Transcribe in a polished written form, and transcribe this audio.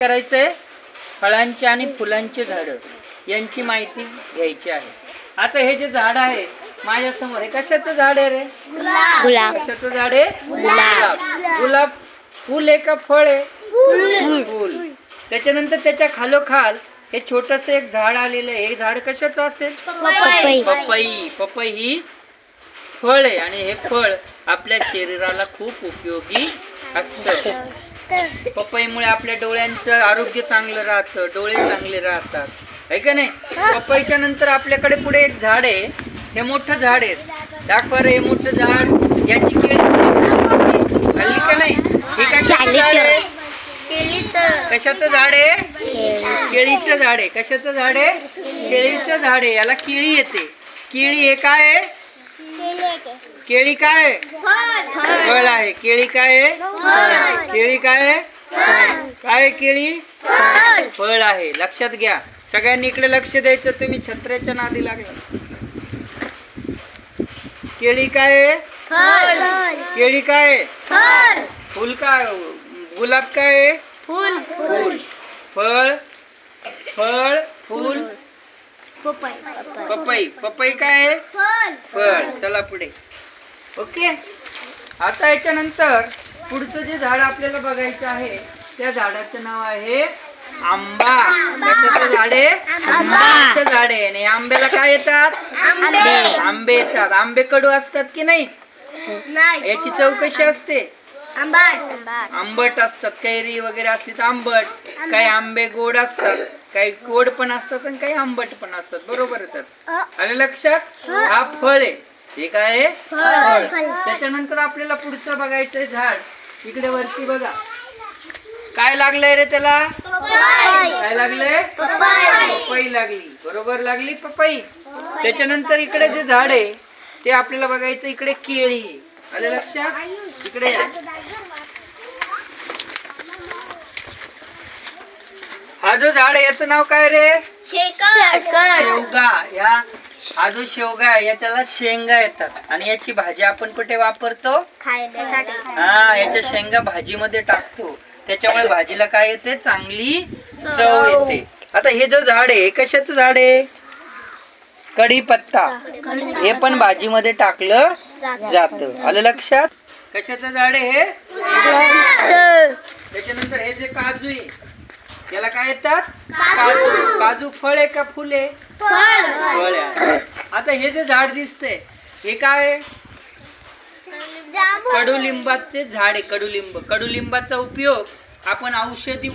करायचंय फळांची आणि फुलांची झाडं यांची माहिती घ्यायची आहे. आता हे जे झाड आहे माझ्या समोर हे कशाचं झाड आहे रे? गुलाब. कशाचं झाड आहे? गुलाब. गुलाब फुल आहे का फळ आहे? फुल. त्याच्यानंतर त्याच्या खालोखाल हे छोटस एक झाड आलेलं आहे. हे झाड कशाचं असेल? पपई. पपई ही फळ आहे आणि हे फळ आपल्या शरीराला खूप उपयोगी असतं. पपईमुळे आपल्या डोळ्यांचं आरोग्य चांगलं राहतं, डोळे चांगले राहतात, आहे का नाही? पपईच्या नंतर आपल्याकडे पुढे एक झाड आहे. हे मोठं झाड आहे. दाखवा रे, हे मोठं झाड. याची केळी खाल्ली का नाही? हे कशाचं झाड आहे? कशाचं झाड आहे? केळीचं झाड आहे. कशाचं झाड आहे? केळीचं झाड आहे. याला केळी येते. केळी हे काय आहे? केळी काय आहे? फळ आहे. केळी काय आहे? केळी काय आहे? काय आहे केळी? फळ आहे. लक्षात घ्या सगळ्यांनी, इकडे लक्ष द्यायचं. तुम्ही छत्र्याच्या नादी लागला. केळी काय आहे? केळी काय आहे? फुल काय? गुलाब काय आहे? फुल. फळ फळ फुल. पपई. पपई काय आहे? फळ. चला पुढे. ओके. आता याच्यानंतर पुढचं जे झाड आपल्याला बघायचं आहे त्या झाडाचं नाव आहे आंबा. कशाचं झाड आहे? आंब्याचं झाड आहे. आणि आंब्याला काय येतात? आंबे येतात. आंबे कडू असतात की नाही? याची चव कशी असते? आंबट असतात. कैरी वगैरे असली तर आंबट. काही आंबे गोड असतात, काही गोड पण असतात आणि काही आंबट पण असतात. बरोबर येतात. आलं लक्षात? हा फळ आहे. हे काय आहे? फळ. त्याच्यानंतर आपल्याला पुढचं बघायचंय झाड. इकडे वरती बघा काय लागलंय रे त्याला? काय लागलंय? पपई लागली. बरोबर लागली पपई. त्याच्यानंतर इकडे जे झाड आहे ते आपल्याला बघायचं. इकडे केळी. आलं लक्षात? इकडे या. हा जो झाड आहे याचं नाव काय रे? शेवगा. हा जो शेवगा आहे याच्याला शेंगा येतात आणि याची भाजी आपण कुठे वापरतो? हा, याच्या शेंगा भाजीमध्ये टाकतो. त्याच्यामुळे भाजीला काय येते? चांगली चव येते. आता हे जो झाड आहे कशाचं झाड आहे? कढीपत्ता. हे पण भाजीमध्ये टाकलं जातं. आलं लक्षात? कशाचं झाड आहे हे? त्याच्यानंतर हे जे काजू आहे याला काय येतात? काजू. काजू फळ आहे का फुल आहे? फळ आहे. आता हे जे झाड दिसतंय हे काय आहे? कडुलिंबाचे झाड आहे. कडुलिंब. कडुलिंबाचा उपयोग आपण औषधी